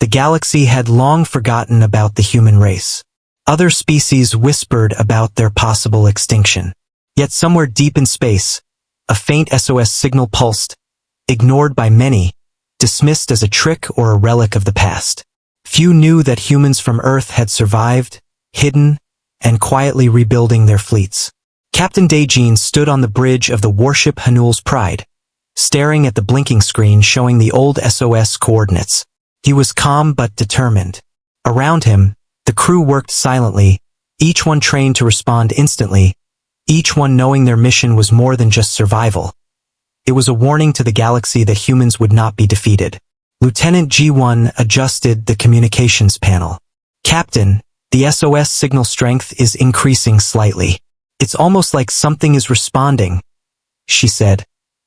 The galaxy had long forgotten about the human race. Other species whispered about their possible extinction. Yet somewhere deep in space, a faint SOS signal pulsed, ignored by many, dismissed as a trick or a relic of the past. Few knew that humans from Earth had survived, hidden, and quietly rebuilding their fleets. Captain Daejin stood on the bridge of the warship Hanul's Pride, staring at the blinking screen showing the old SOS coordinates. He was calm but determined. Around him, the crew worked silently, each one trained to respond instantly, each one knowing their mission was more than just survival. It was a warning to the galaxy that humans would not be defeated. Lieutenant G1 adjusted the communications panel. "Captain, the SOS signal strength is increasing slightly. It's almost like something is responding," she said,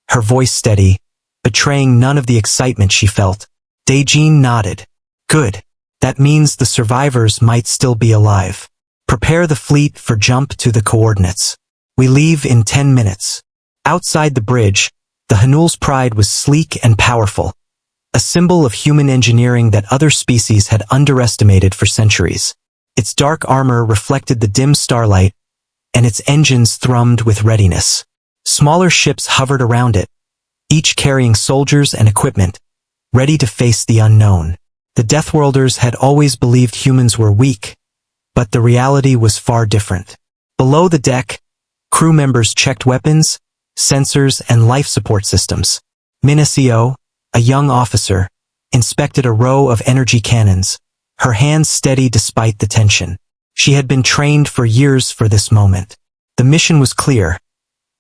her voice steady, betraying none of the excitement she felt. Daejin nodded. "Good. That means the survivors might still be alive. Prepare the fleet for jump to the coordinates. We leave in 10 minutes." Outside the bridge, the Hanul's Pride was sleek and powerful, a symbol of human engineering that other species had underestimated for centuries. Its dark armor reflected the dim starlight, and its engines thrummed with readiness. Smaller ships hovered around it, each carrying soldiers and equipment, ready to face the unknown. The Deathworlders had always believed humans were weak, but the reality was far different. Below the deck, crew members checked weapons, sensors, and life support systems. Minacio, a young officer, inspected a row of energy cannons, her hands steady despite the tension. She had been trained for years for this moment. The mission was clear: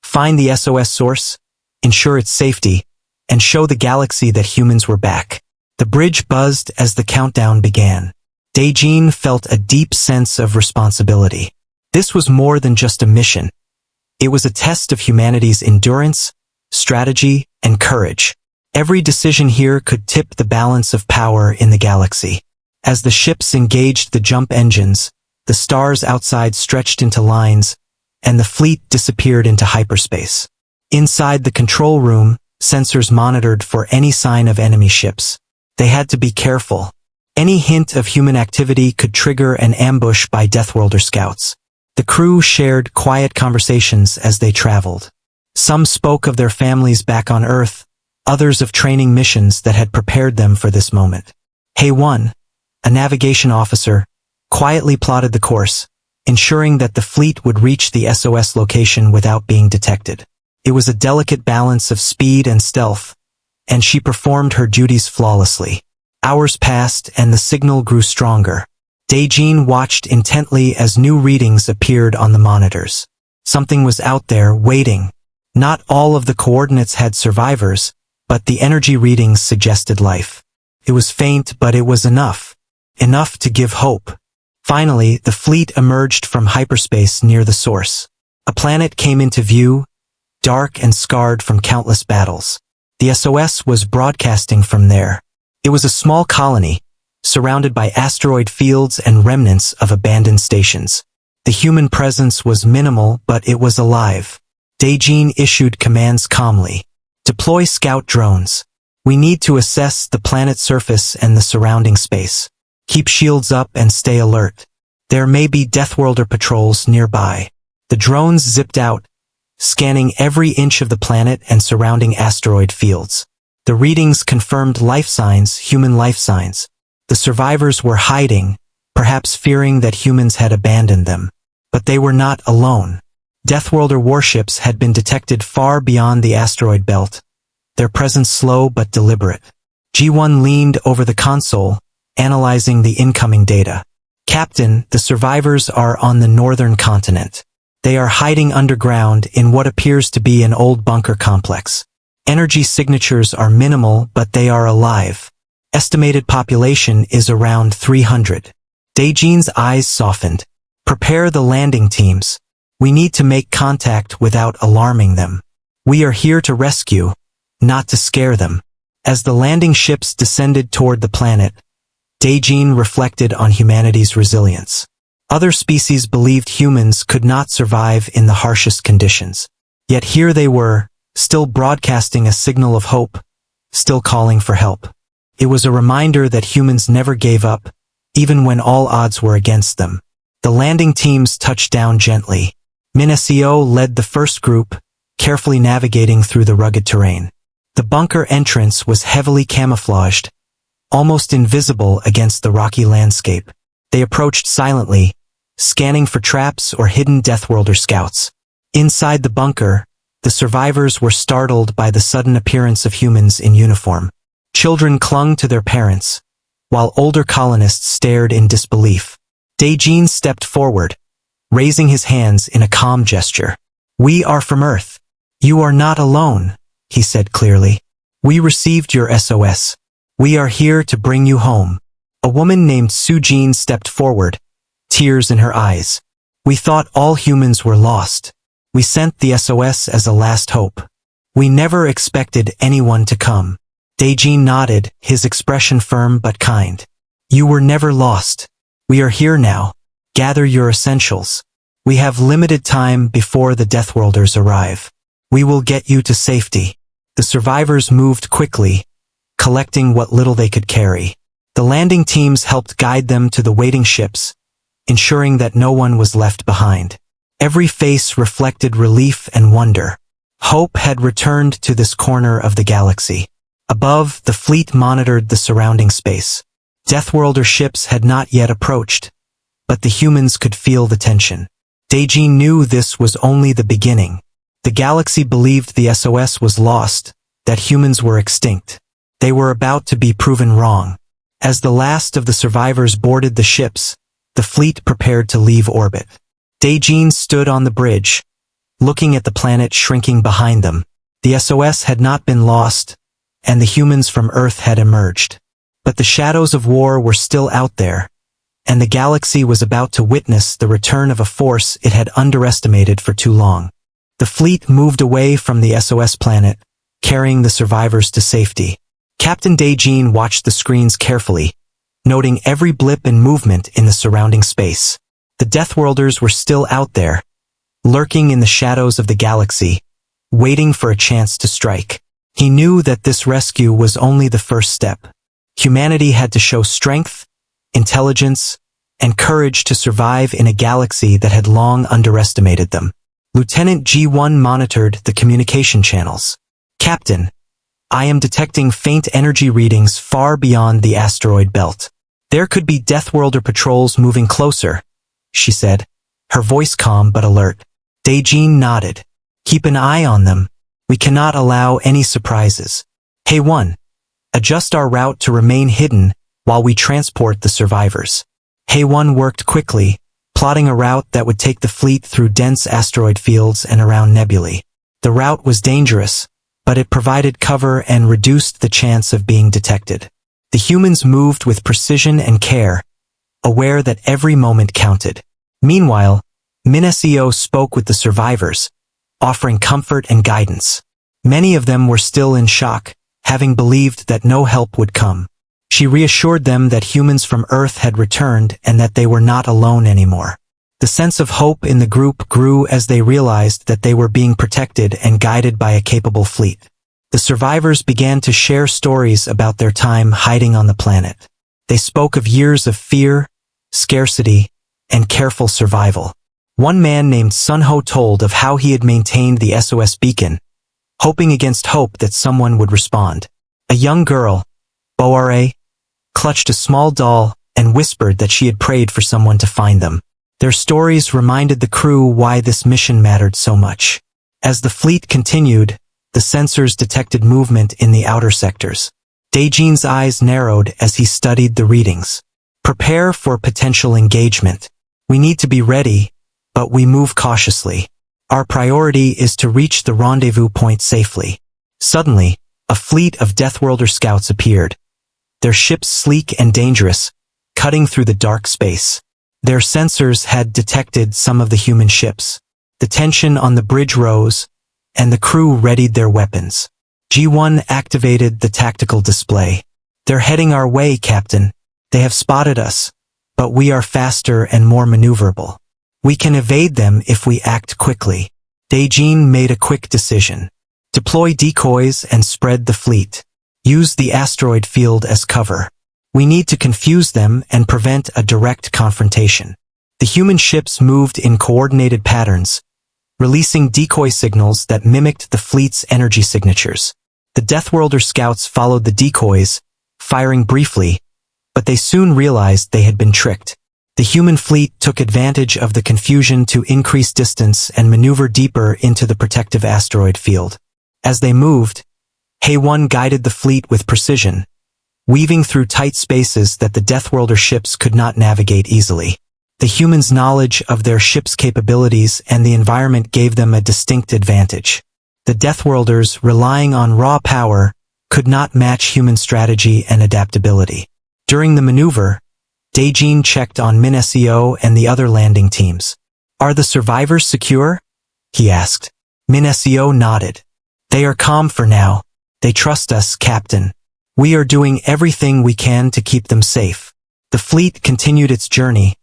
find the SOS source, ensure its safety, and show the galaxy that humans were back. The bridge buzzed as the countdown began. Daejin felt a deep sense of responsibility. This was more than just a mission. It was a test of humanity's endurance, strategy, and courage. Every decision here could tip the balance of power in the galaxy. As the ships engaged the jump engines, the stars outside stretched into lines, and the fleet disappeared into hyperspace. Inside the control room, sensors monitored for any sign of enemy ships. They had to be careful. Any hint of human activity could trigger an ambush by Deathworlder scouts. The crew shared quiet conversations as they traveled. Some spoke of their families back on Earth, others of training missions that had prepared them for this moment. Hay-1, a navigation officer, quietly plotted the course, ensuring that the fleet would reach the SOS location without being detected. It was a delicate balance of speed and stealth, and she performed her duties flawlessly. Hours passed and the signal grew stronger. Daejin watched intently as new readings appeared on the monitors. Something was out there waiting. Not all of the coordinates had survivors, but the energy readings suggested life. It was faint, but it was enough. Enough to give hope. Finally, the fleet emerged from hyperspace near the source. A planet came into view, dark and scarred from countless battles. The SOS was broadcasting from there. It was a small colony, surrounded by asteroid fields and remnants of abandoned stations. The human presence was minimal, but it was alive. Daejin issued commands calmly. "Deploy scout drones. We need to assess the planet's surface and the surrounding space. Keep shields up and stay alert. There may be Deathworlder patrols nearby." The drones zipped out, scanning every inch of the planet and surrounding asteroid fields. The readings confirmed life signs, human life signs. The survivors were hiding, perhaps fearing that humans had abandoned them. But they were not alone. Deathworlder warships had been detected far beyond the asteroid belt, their presence slow but deliberate. G1 leaned over the console, analyzing the incoming data. "Captain, the survivors are on the northern continent. They are hiding underground in what appears to be an old bunker complex. Energy signatures are minimal, but they are alive. Estimated population is around 300. Daejin's eyes softened. "Prepare the landing teams. We need to make contact without alarming them. We are here to rescue, not to scare them." As the landing ships descended toward the planet, Daejin reflected on humanity's resilience. Other species believed humans could not survive in the harshest conditions. Yet here they were, still broadcasting a signal of hope, still calling for help. It was a reminder that humans never gave up, even when all odds were against them. The landing teams touched down gently. Minnesio led the first group, carefully navigating through the rugged terrain. The bunker entrance was heavily camouflaged, almost invisible against the rocky landscape. They approached silently, scanning for traps or hidden Deathworlder scouts. Inside the bunker, the survivors were startled by the sudden appearance of humans in uniform. Children clung to their parents, while older colonists stared in disbelief. Daejin stepped forward, raising his hands in a calm gesture. "We are from Earth. You are not alone," he said clearly. "We received your SOS. We are here to bring you home." A woman named Sujin stepped forward, tears in her eyes. "We thought all humans were lost. We sent the SOS as a last hope. We never expected anyone to come." Daejin nodded, his expression firm but kind. "You were never lost. We are here now. Gather your essentials. We have limited time before the Deathworlders arrive. We will get you to safety." The survivors moved quickly, collecting what little they could carry. The landing teams helped guide them to the waiting ships, ensuring that no one was left behind. Every face reflected relief and wonder. Hope had returned to this corner of the galaxy. Above, the fleet monitored the surrounding space. Deathworlder ships had not yet approached, but the humans could feel the tension. Daejin knew this was only the beginning. The galaxy believed the SOS was lost, that humans were extinct. They were about to be proven wrong. As the last of the survivors boarded the ships, the fleet prepared to leave orbit. Daejin stood on the bridge, looking at the planet shrinking behind them. The SOS had not been lost, and the humans from Earth had emerged. But the shadows of war were still out there, and the galaxy was about to witness the return of a force it had underestimated for too long. The fleet moved away from the SOS planet, carrying the survivors to safety. Captain Daejin watched the screens carefully, noting every blip and movement in the surrounding space. The Deathworlders were still out there, lurking in the shadows of the galaxy, waiting for a chance to strike. He knew that this rescue was only the first step. Humanity had to show strength, intelligence, and courage to survive in a galaxy that had long underestimated them. Lieutenant G1 monitored the communication channels. "Captain, I am detecting faint energy readings far beyond the asteroid belt. There could be Deathworlder patrols moving closer," she said, her voice calm but alert. Daejin nodded. "Keep an eye on them. We cannot allow any surprises. Hey-1, adjust our route to remain hidden while we transport the survivors." Hey-1 worked quickly, plotting a route that would take the fleet through dense asteroid fields and around nebulae. The route was dangerous, but it provided cover and reduced the chance of being detected. The humans moved with precision and care, aware that every moment counted. Meanwhile, Minnesio spoke with the survivors, offering comfort and guidance. Many of them were still in shock, having believed that no help would come. She reassured them that humans from Earth had returned and that they were not alone anymore. The sense of hope in the group grew as they realized that they were being protected and guided by a capable fleet. The survivors began to share stories about their time hiding on the planet. They spoke of years of fear, scarcity, and careful survival. One man named Sunho told of how he had maintained the SOS beacon, hoping against hope that someone would respond. A young girl, Boare, clutched a small doll and whispered that she had prayed for someone to find them. Their stories reminded the crew why this mission mattered so much. As the fleet continued, the sensors detected movement in the outer sectors. Daejin's eyes narrowed as he studied the readings. "Prepare for potential engagement. We need to be ready, but we move cautiously. Our priority is to reach the rendezvous point safely." Suddenly, a fleet of Deathworlder scouts appeared, their ships sleek and dangerous, cutting through the dark space. Their sensors had detected some of the human ships. The tension on the bridge rose, and the crew readied their weapons. G1 activated the tactical display. "They're heading our way, Captain. They have spotted us, but we are faster and more maneuverable. We can evade them if we act quickly." Daejin made a quick decision. "Deploy decoys and spread the fleet. Use the asteroid field as cover. We need to confuse them and prevent a direct confrontation. The human ships moved in coordinated patterns, releasing decoy signals that mimicked the fleet's energy signatures. The Deathworlder scouts followed the decoys, firing briefly, but they soon realized they had been tricked. The human fleet took advantage of the confusion to increase distance and maneuver deeper into the protective asteroid field. As they moved, HFY guided the fleet with precision, weaving through tight spaces that the Deathworlder ships could not navigate easily. The humans' knowledge of their ship's capabilities and the environment gave them a distinct advantage. The Deathworlders, relying on raw power, could not match human strategy and adaptability. During the maneuver, Daejin checked on Min SEO and the other landing teams. "Are the survivors secure?" he asked. Min SEO nodded. "They are calm for now. They trust us, Captain. We are doing everything we can to keep them safe." The fleet continued its journey,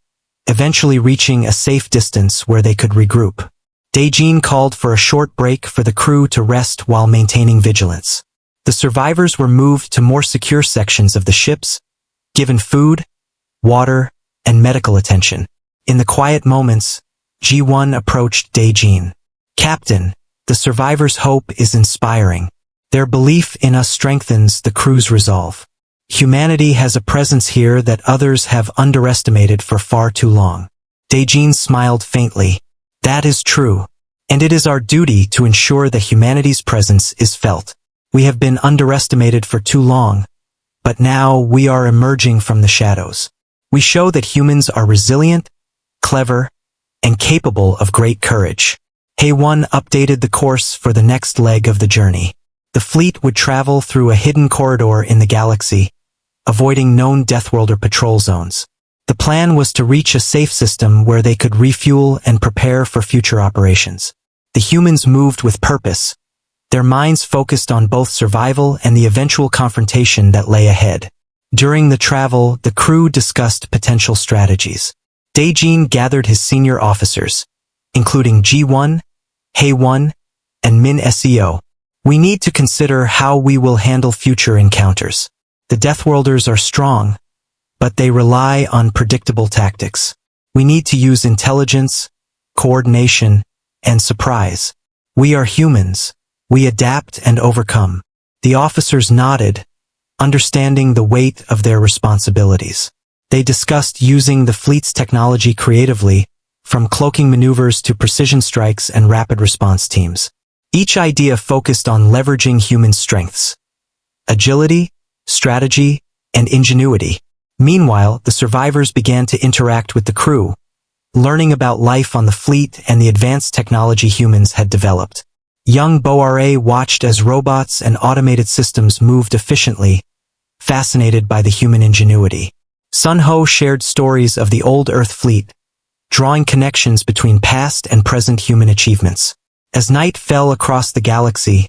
eventually reaching a safe distance where they could regroup. Daejin called for a short break for the crew to rest while maintaining vigilance. The survivors were moved to more secure sections of the ships, given food, water, and medical attention. In the quiet moments, Ji-won approached Daejin. "Captain, the survivors' hope is inspiring. Their belief in us strengthens the crew's resolve. Humanity has a presence here that others have underestimated for far too long." Daejin smiled faintly. "That is true, and it is our duty to ensure that humanity's presence is felt. We have been underestimated for too long, but now we are emerging from the shadows. We show that humans are resilient, clever, and capable of great courage." HFY updated the course for the next leg of the journey. The fleet would travel through a hidden corridor in the galaxy, avoiding known Deathworlder patrol zones. The plan was to reach a safe system where they could refuel and prepare for future operations. The humans moved with purpose, their minds focused on both survival and the eventual confrontation that lay ahead. During the travel, the crew discussed potential strategies. Daejin gathered his senior officers, including Ji-won, HFY, and Min SEO. "We need to consider how we will handle future encounters. The Deathworlders are strong, but they rely on predictable tactics. We need to use intelligence, coordination, and surprise. We are humans. We adapt and overcome." The officers nodded, understanding the weight of their responsibilities. They discussed using the fleet's technology creatively, from cloaking maneuvers to precision strikes and rapid response teams. Each idea focused on leveraging human strengths: agility, strategy, and ingenuity. Meanwhile, the survivors began to interact with the crew, learning about life on the fleet and the advanced technology humans had developed. Young Boare watched as robots and automated systems moved efficiently, fascinated by the human ingenuity. Sun-ho shared stories of the old Earth fleet, drawing connections between past and present human achievements. As night fell across the galaxy,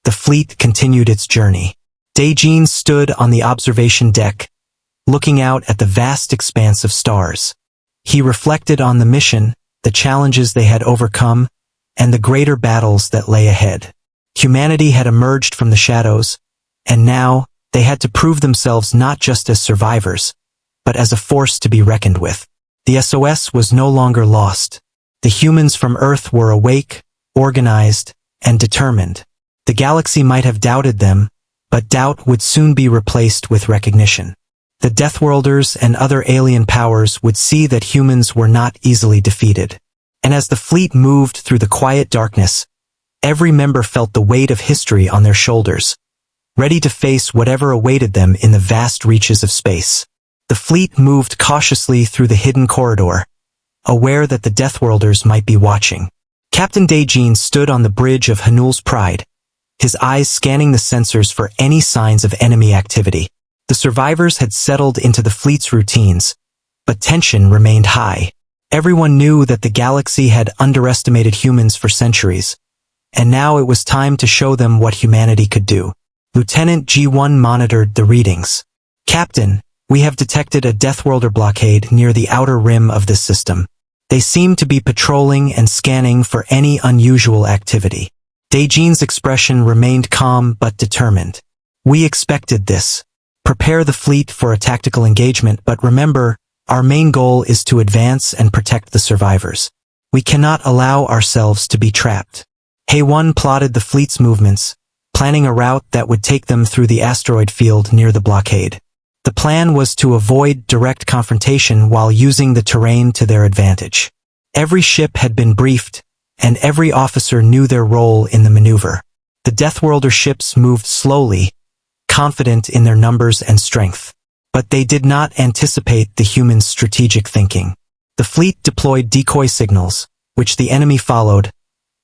the fleet continued its journey. Daejin stood on the observation deck, looking out at the vast expanse of stars. He reflected on the mission, the challenges they had overcome, and the greater battles that lay ahead. Humanity had emerged from the shadows, and now they had to prove themselves not just as survivors, but as a force to be reckoned with. The SOS was no longer lost. The humans from Earth were awake, organized, and determined. The galaxy might have doubted them, but doubt would soon be replaced with recognition. The Deathworlders and other alien powers would see that humans were not easily defeated. And as the fleet moved through the quiet darkness, every member felt the weight of history on their shoulders, ready to face whatever awaited them in the vast reaches of space. The fleet moved cautiously through the hidden corridor, aware that the Deathworlders might be watching. Captain Daejin stood on the bridge of Hanul's Pride, his eyes scanning the sensors for any signs of enemy activity. The survivors had settled into the fleet's routines, but tension remained high. Everyone knew that the galaxy had underestimated humans for centuries, and now it was time to show them what humanity could do. Lieutenant Ji-won monitored the readings. "Captain, we have detected a Deathworlder blockade near the outer rim of this system. They seem to be patrolling and scanning for any unusual activity." Daejin's expression remained calm but determined. We expected this. Prepare the fleet for a tactical engagement, but remember, our main goal is to advance and protect the survivors. We cannot allow ourselves to be trapped. HFY plotted the fleet's movements, planning a route that would take them through the asteroid field near the blockade. The plan was to avoid direct confrontation while using the terrain to their advantage. Every ship had been briefed, and every officer knew their role in the maneuver. The Deathworlder ships moved slowly, confident in their numbers and strength. But they did not anticipate the humans' strategic thinking. The fleet deployed decoy signals, which the enemy followed,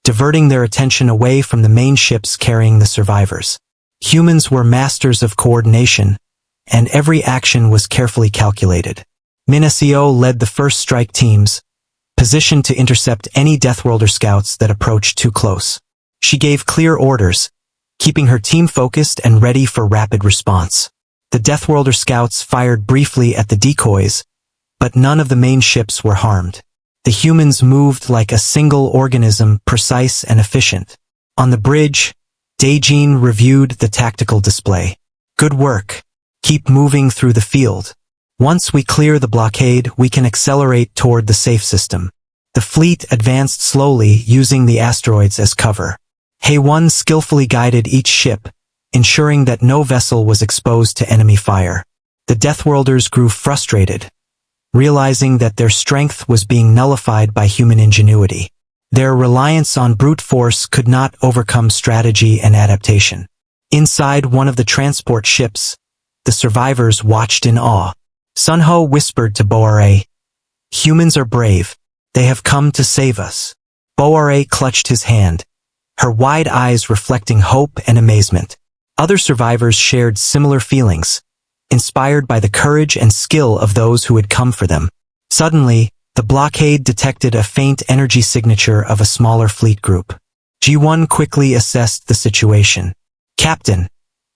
diverting their attention away from the main ships carrying the survivors. Humans were masters of coordination, and every action was carefully calculated. Minacio led the first strike teams, positioned to intercept any Deathworlder scouts that approached too close. She gave clear orders, keeping her team focused and ready for rapid response. The Deathworlder scouts fired briefly at the decoys, but none of the main ships were harmed. The humans moved like a single organism, precise and efficient. On the bridge, Daejin reviewed the tactical display. Good work. Keep moving through the field. Once we clear the blockade, we can accelerate toward the safe system. The fleet advanced slowly, using the asteroids as cover. HFY skillfully guided each ship, ensuring that no vessel was exposed to enemy fire. The Deathworlders grew frustrated, realizing that their strength was being nullified by human ingenuity. Their reliance on brute force could not overcome strategy and adaptation. Inside one of the transport ships, the survivors watched in awe. Sunho whispered to Boare, "Humans are brave. They have come to save us." Boare clutched his hand, her wide eyes reflecting hope and amazement. Other survivors shared similar feelings, inspired by the courage and skill of those who had come for them. Suddenly, the blockade detected a faint energy signature of a smaller fleet group. G1 quickly assessed the situation. "Captain,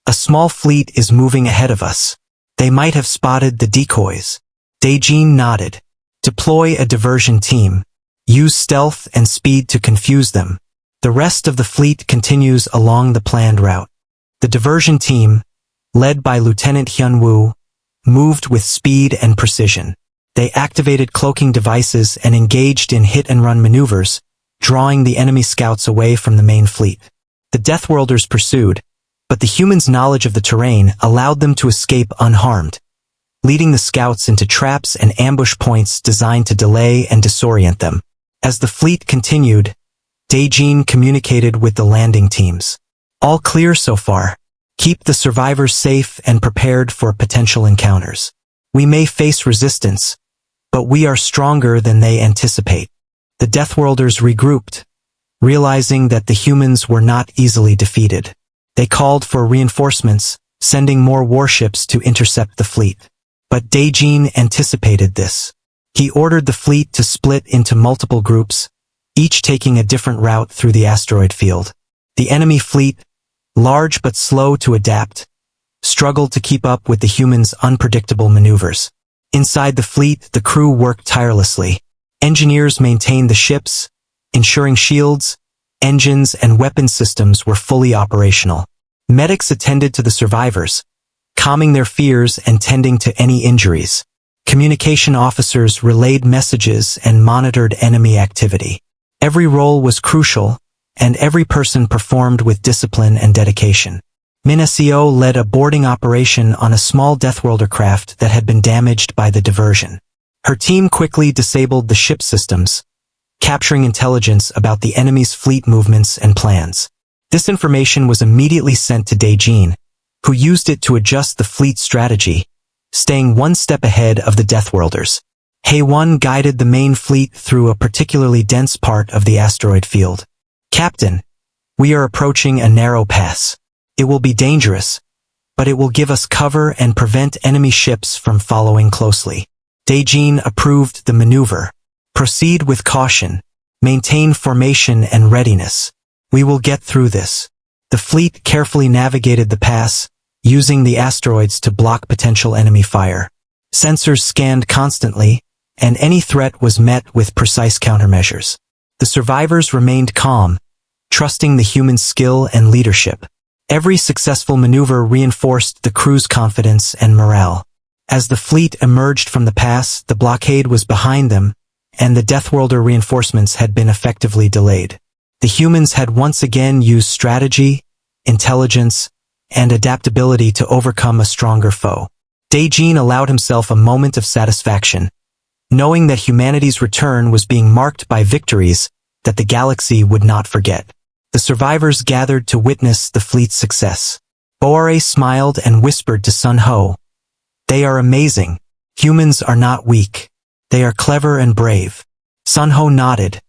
a small fleet is moving ahead of us. They might have spotted the decoys." Daejin nodded. "Deploy a diversion team. Use stealth and speed to confuse them. The rest of the fleet continues along the planned route." The diversion team, led by Lieutenant Hyunwoo, moved with speed and precision. They activated cloaking devices and engaged in hit-and-run maneuvers, drawing the enemy scouts away from the main fleet. The Deathworlders pursued, but the humans' knowledge of the terrain allowed them to escape unharmed, leading the scouts into traps and ambush points designed to delay and disorient them. As the fleet continued, Daejin communicated with the landing teams. "All clear so far. Keep the survivors safe and prepared for potential encounters. We may face resistance, but we are stronger than they anticipate." The Deathworlders regrouped, realizing that the humans were not easily defeated. They called for reinforcements, sending more warships to intercept the fleet. But Daejin anticipated this. He ordered the fleet to split into multiple groups, each taking a different route through the asteroid field. The enemy fleet, large but slow to adapt, struggled to keep up with the humans' unpredictable maneuvers. Inside the fleet, the crew worked tirelessly. Engineers maintained the ships, ensuring shields, engines, and weapon systems were fully operational. Medics attended to the survivors, calming their fears and tending to any injuries. Communication officers relayed messages and monitored enemy activity. Every role was crucial, and every person performed with discipline and dedication. Minacio led a boarding operation on a small Deathworlder craft that had been damaged by the diversion. Her team quickly disabled the ship systems, capturing intelligence about the enemy's fleet movements and plans. This information was immediately sent to Daejin, who used it to adjust the fleet strategy, staying one step ahead of the Deathworlders. HFY guided the main fleet through a particularly dense part of the asteroid field. "Captain, we are approaching a narrow pass. It will be dangerous, but it will give us cover and prevent enemy ships from following closely." Daejin approved the maneuver. "Proceed with caution. Maintain formation and readiness. We will get through this." The fleet carefully navigated the pass, using the asteroids to block potential enemy fire. Sensors scanned constantly, and any threat was met with precise countermeasures. The survivors remained calm, trusting the human skill and leadership. Every successful maneuver reinforced the crew's confidence and morale. As the fleet emerged from the pass, the blockade was behind them, and the Deathworlder reinforcements had been effectively delayed. The humans had once again used strategy, intelligence, and adaptability to overcome a stronger foe. Daejin allowed himself a moment of satisfaction, knowing that humanity's return was being marked by victories that the galaxy would not forget. The survivors gathered to witness the fleet's success. Boare smiled and whispered to Sun Ho, "They are amazing. Humans are not weak. They are clever and brave." Sun Ho nodded,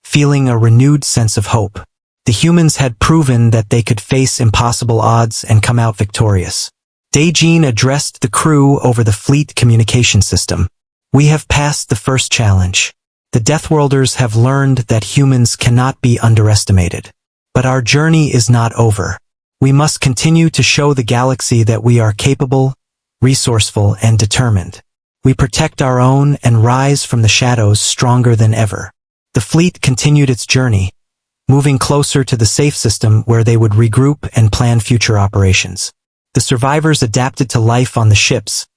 feeling a renewed sense of hope. The humans had proven that they could face impossible odds and come out victorious. Daejin addressed the crew over the fleet communication system. "We have passed the first challenge. The Deathworlders have learned that humans cannot be underestimated. But our journey is not over. We must continue to show the galaxy that we are capable, resourceful, and determined. We protect our own and rise from the shadows stronger than ever." The fleet continued its journey, moving closer to the safe system where they would regroup and plan future operations. The survivors adapted to life on the ships,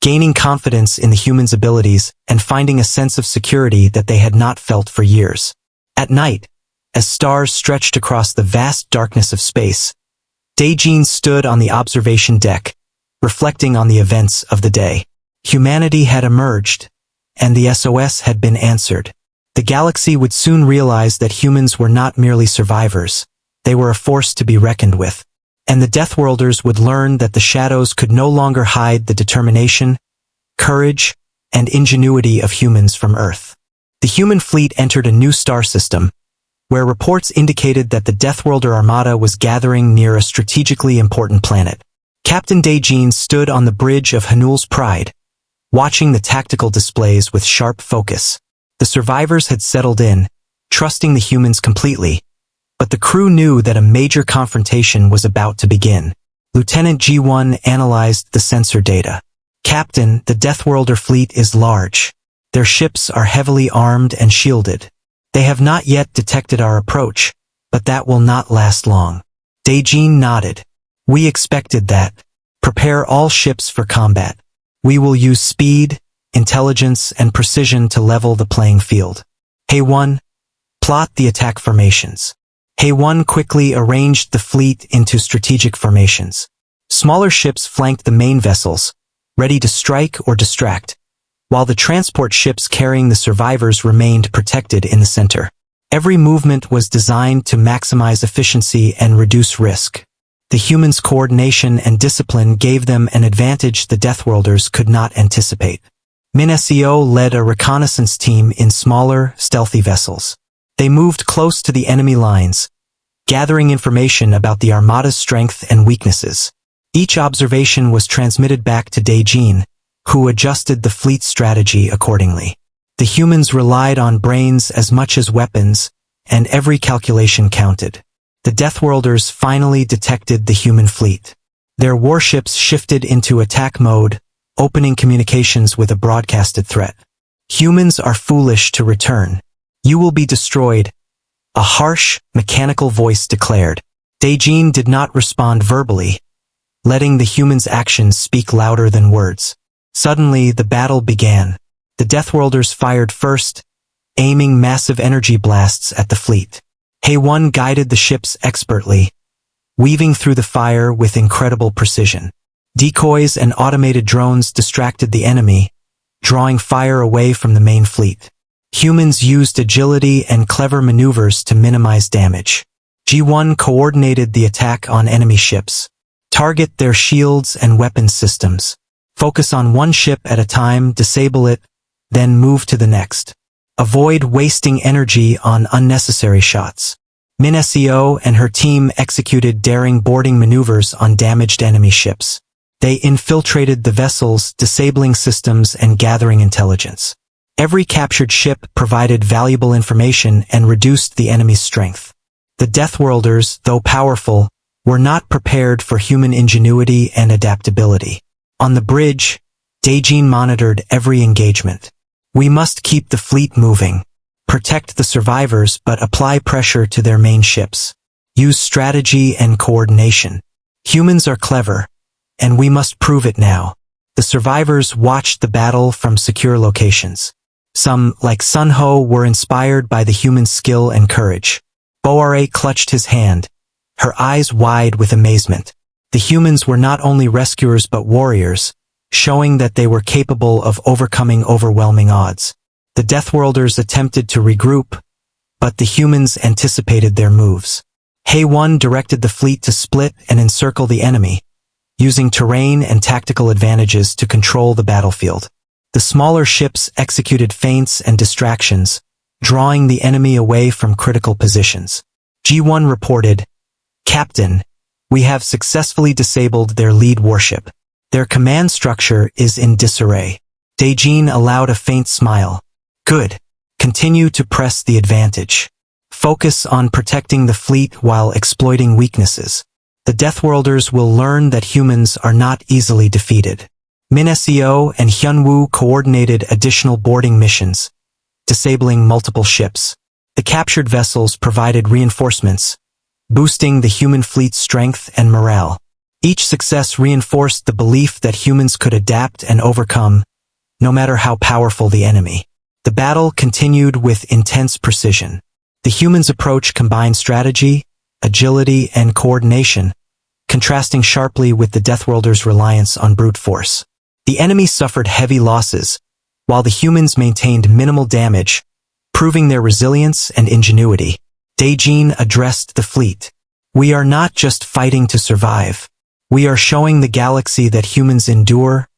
gaining confidence in the humans' abilities and finding a sense of security that they had not felt for years. At night, as stars stretched across the vast darkness of space, Daejin stood on the observation deck, reflecting on the events of the day. Humanity had emerged, and the SOS had been answered. The galaxy would soon realize that humans were not merely survivors, they were a force to be reckoned with. And the Deathworlders would learn that the shadows could no longer hide the determination, courage, and ingenuity of humans from Earth. The human fleet entered a new star system, where reports indicated that the Deathworlder armada was gathering near a strategically important planet. Captain Daejin stood on the bridge of Hanul's Pride, watching the tactical displays with sharp focus. The survivors had settled in, trusting the humans completely, but the crew knew that a major confrontation was about to begin. Lieutenant G1 analyzed the sensor data. "Captain, the Deathworlder fleet is large. Their ships are heavily armed and shielded. They have not yet detected our approach, but that will not last long." Daejin nodded. "We expected that. Prepare all ships for combat. We will use speed, intelligence, and precision to level the playing field. Hae-1, plot the attack formations." Hae-1 quickly arranged the fleet into strategic formations. Smaller ships flanked the main vessels, ready to strike or distract, while the transport ships carrying the survivors remained protected in the center. Every movement was designed to maximize efficiency and reduce risk. The humans' coordination and discipline gave them an advantage the Deathworlders could not anticipate. Min-SEO led a reconnaissance team in smaller, stealthy vessels. They moved close to the enemy lines, gathering information about the armada's strength and weaknesses. Each observation was transmitted back to Daejin, who adjusted the fleet's strategy accordingly. The humans relied on brains as much as weapons, and every calculation counted. The Deathworlders finally detected the human fleet. Their warships shifted into attack mode, opening communications with a broadcasted threat. "Humans are foolish to return. You will be destroyed," a harsh, mechanical voice declared. Daejin did not respond verbally, letting the humans' actions speak louder than words. Suddenly, the battle began. The Deathworlders fired first, aiming massive energy blasts at the fleet. Hae-1 guided the ships expertly, weaving through the fire with incredible precision. Decoys and automated drones distracted the enemy, drawing fire away from the main fleet. Humans used agility and clever maneuvers to minimize damage. G1 coordinated the attack on enemy ships. Target their shields and weapons systems. Focus on one ship at a time, disable it, then move to the next. Avoid wasting energy on unnecessary shots. Min-SEO and her team executed daring boarding maneuvers on damaged enemy ships. They infiltrated the vessels, disabling systems and gathering intelligence. Every captured ship provided valuable information and reduced the enemy's strength. The Deathworlders, though powerful, were not prepared for human ingenuity and adaptability. On the bridge, Daejin monitored every engagement. "We must keep the fleet moving. Protect the survivors but apply pressure to their main ships. Use strategy and coordination. Humans are clever, and we must prove it now. The survivors watched the battle from secure locations. Some, like Sun Ho, were inspired by the human skill and courage. Boare clutched his hand, her eyes wide with amazement. The humans were not only rescuers but warriors, showing that they were capable of overcoming overwhelming odds. The Deathworlders attempted to regroup, but the humans anticipated their moves. HFY directed the fleet to split and encircle the enemy, using terrain and tactical advantages to control the battlefield. The smaller ships executed feints and distractions, drawing the enemy away from critical positions. G1 reported, "Captain, we have successfully disabled their lead warship. Their command structure is in disarray." Daejin allowed a faint smile. "Good. Continue to press the advantage. Focus on protecting the fleet while exploiting weaknesses. The Deathworlders will learn that humans are not easily defeated." Min Seo and Hyunwoo coordinated additional boarding missions, disabling multiple ships. The captured vessels provided reinforcements, boosting the human fleet's strength and morale. Each success reinforced the belief that humans could adapt and overcome, no matter how powerful the enemy. The battle continued with intense precision. The humans' approach combined strategy, agility, and coordination, contrasting sharply with the Deathworlders' reliance on brute force. The enemy suffered heavy losses, while the humans maintained minimal damage, proving their resilience and ingenuity. Daejin addressed the fleet. "We are not just fighting to survive. We are showing the galaxy that humans endure,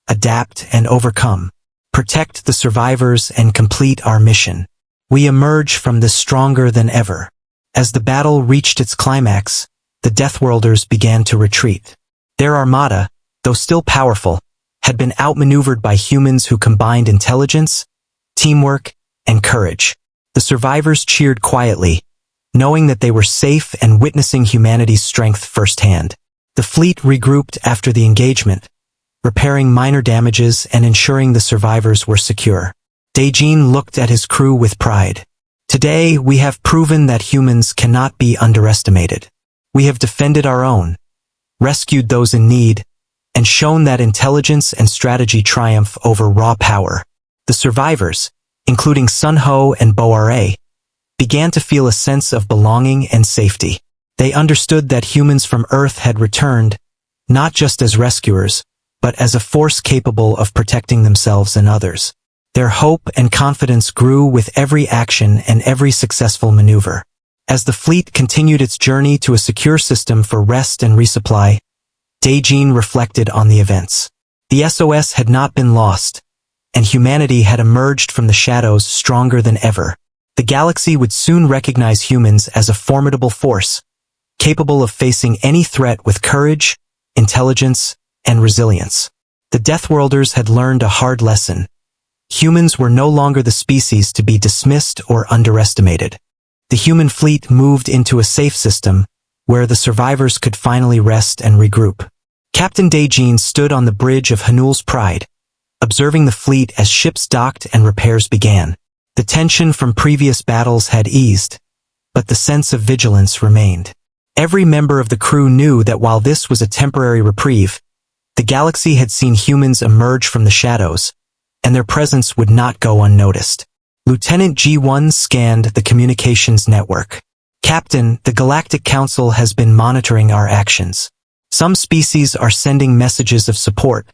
adapt, and overcome. Protect the survivors and complete our mission. We emerge from this stronger than ever." As the battle reached its climax, the Deathworlders began to retreat. Their armada, though still powerful, had been outmaneuvered by humans who combined intelligence, teamwork, and courage. The survivors cheered quietly, knowing that they were safe and witnessing humanity's strength firsthand. The fleet regrouped after the engagement, repairing minor damages and ensuring the survivors were secure. Daejin looked at his crew with pride. "Today, we have proven that humans cannot be underestimated. We have defended our own, rescued those in need, and shown that intelligence and strategy triumph over raw power." The survivors, including Sun Ho and Boare, began to feel a sense of belonging and safety. They understood that humans from Earth had returned, not just as rescuers, but as a force capable of protecting themselves and others. Their hope and confidence grew with every action and every successful maneuver. As the fleet continued its journey to a secure system for rest and resupply, Daejin reflected on the events. The SOS had not been lost, and humanity had emerged from the shadows stronger than ever. The galaxy would soon recognize humans as a formidable force, capable of facing any threat with courage, intelligence, and resilience. The Deathworlders had learned a hard lesson. Humans were no longer the species to be dismissed or underestimated. The human fleet moved into a safe system, where the survivors could finally rest and regroup. Captain Daejin stood on the bridge of Hanul's Pride, observing the fleet as ships docked and repairs began. The tension from previous battles had eased, but the sense of vigilance remained. Every member of the crew knew that while this was a temporary reprieve, the galaxy had seen humans emerge from the shadows, and their presence would not go unnoticed. Lieutenant G1 scanned the communications network. "Captain, the Galactic Council has been monitoring our actions. Some species are sending messages of support,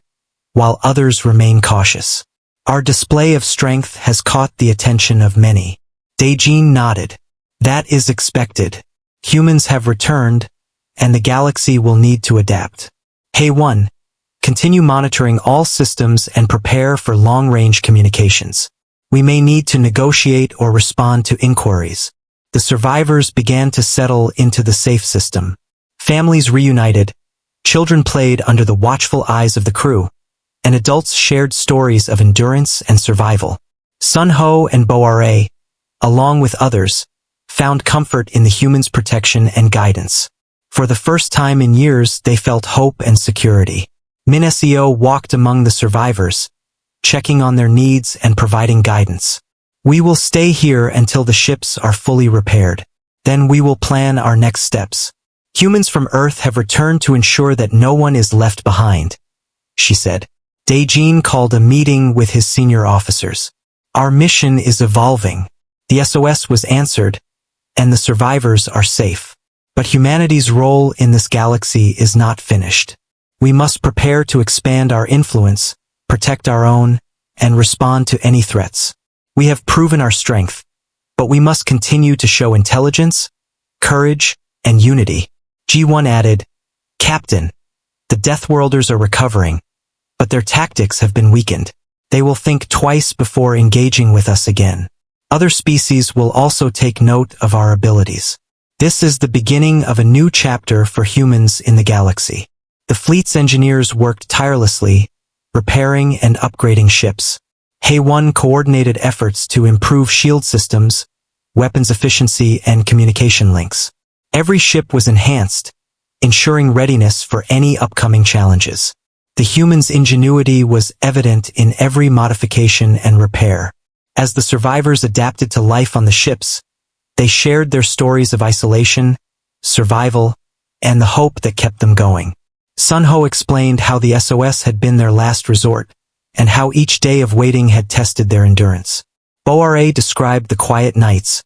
while others remain cautious. Our display of strength has caught the attention of many." Daejin nodded. "That is expected. Humans have returned, and the galaxy will need to adapt. HFY, continue monitoring all systems and prepare for long-range communications. We may need to negotiate or respond to inquiries." The survivors began to settle into the safe system. Families reunited, children played under the watchful eyes of the crew, and adults shared stories of endurance and survival. Sun Ho and Boare, along with others, found comfort in the humans' protection and guidance. For the first time in years, they felt hope and security. Min Seo walked among the survivors, checking on their needs and providing guidance. "We will stay here until the ships are fully repaired. Then we will plan our next steps. Humans from Earth have returned to ensure that no one is left behind, she said. Dae-jin called a meeting with his senior officers. Our mission is evolving. The SOS was answered, and the survivors are safe. But humanity's role in this galaxy is not finished. We must prepare to expand our influence, protect our own, and respond to any threats. We have proven our strength, but we must continue to show intelligence, courage, and unity. G1 added, Captain, the Deathworlders are recovering, but their tactics have been weakened. They will think twice before engaging with us again. Other species will also take note of our abilities. This is the beginning of a new chapter for humans in the galaxy. The fleet's engineers worked tirelessly, repairing and upgrading ships. HFY coordinated efforts to improve shield systems, weapons efficiency, and communication links. Every ship was enhanced, ensuring readiness for any upcoming challenges. The humans' ingenuity was evident in every modification and repair. As the survivors adapted to life on the ships, they shared their stories of isolation, survival, and the hope that kept them going. Sunho explained how the SOS had been their last resort, and how each day of waiting had tested their endurance. Bora described the quiet nights,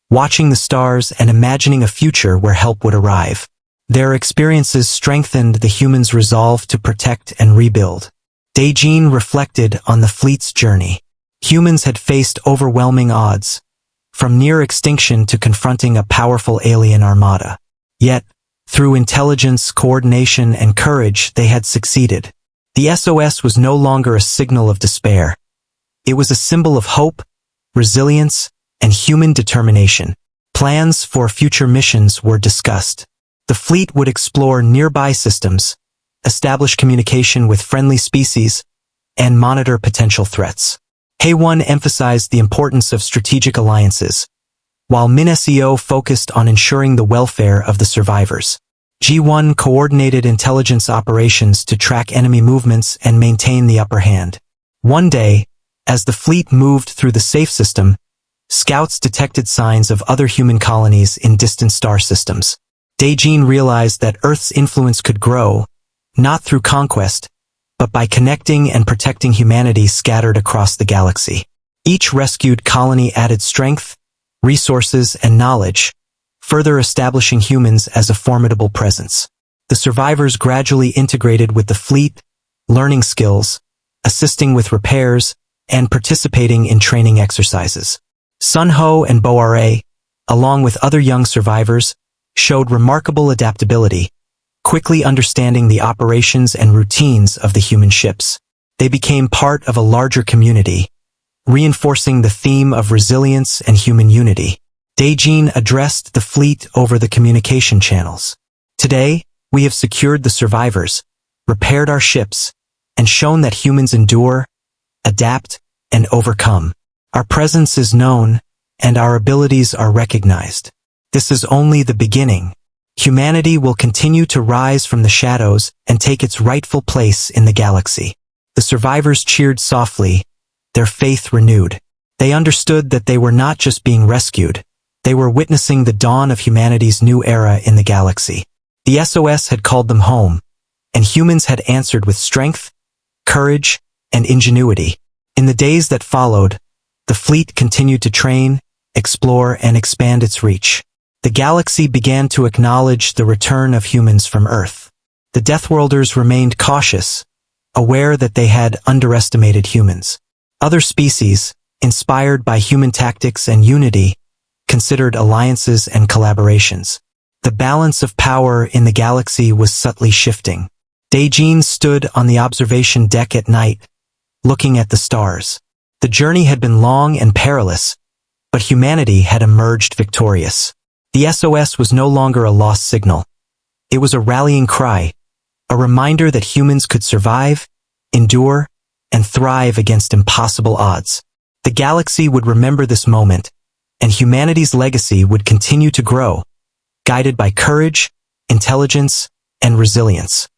watching the stars and imagining a future where help would arrive. Their experiences strengthened the humans' resolve to protect and rebuild. Dae-jin reflected on the fleet's journey. Humans had faced overwhelming odds, from near extinction to confronting a powerful alien armada. Yet, through intelligence, coordination, and courage, they had succeeded. The SOS was no longer a signal of despair. It was a symbol of hope, resilience, and human determination. Plans for future missions were discussed. The fleet would explore nearby systems, establish communication with friendly species, and monitor potential threats. HFY emphasized the importance of strategic alliances, while MinSEO focused on ensuring the welfare of the survivors. G1 coordinated intelligence operations to track enemy movements and maintain the upper hand. One day, as the fleet moved through the safe system, scouts detected signs of other human colonies in distant star systems. Dae-jin realized that Earth's influence could grow, not through conquest, but by connecting and protecting humanity scattered across the galaxy. Each rescued colony added strength, resources, and knowledge, further establishing humans as a formidable presence. The survivors gradually integrated with the fleet, learning skills, assisting with repairs, and participating in training exercises. Sunho and Bora, along with other young survivors, showed remarkable adaptability, quickly understanding the operations and routines of the human ships. They became part of a larger community, reinforcing the theme of resilience and human unity. Dae-jin addressed the fleet over the communication channels. Today, we have secured the survivors, repaired our ships, and shown that humans endure, adapt, and overcome. Our presence is known, and our abilities are recognized. This is only the beginning. Humanity will continue to rise from the shadows and take its rightful place in the galaxy. The survivors cheered softly, their faith renewed. They understood that they were not just being rescued, they were witnessing the dawn of humanity's new era in the galaxy. The SOS had called them home, and humans had answered with strength, courage, and ingenuity. In the days that followed, the fleet continued to train, explore, and expand its reach. The galaxy began to acknowledge the return of humans from Earth. The Deathworlders remained cautious, aware that they had underestimated humans. Other species, inspired by human tactics and unity, considered alliances and collaborations. The balance of power in the galaxy was subtly shifting. Dae-jin stood on the observation deck at night, looking at the stars. The journey had been long and perilous, but humanity had emerged victorious. The SOS was no longer a lost signal. It was a rallying cry, a reminder that humans could survive, endure, and thrive against impossible odds. The galaxy would remember this moment, and humanity's legacy would continue to grow, guided by courage, intelligence, and resilience.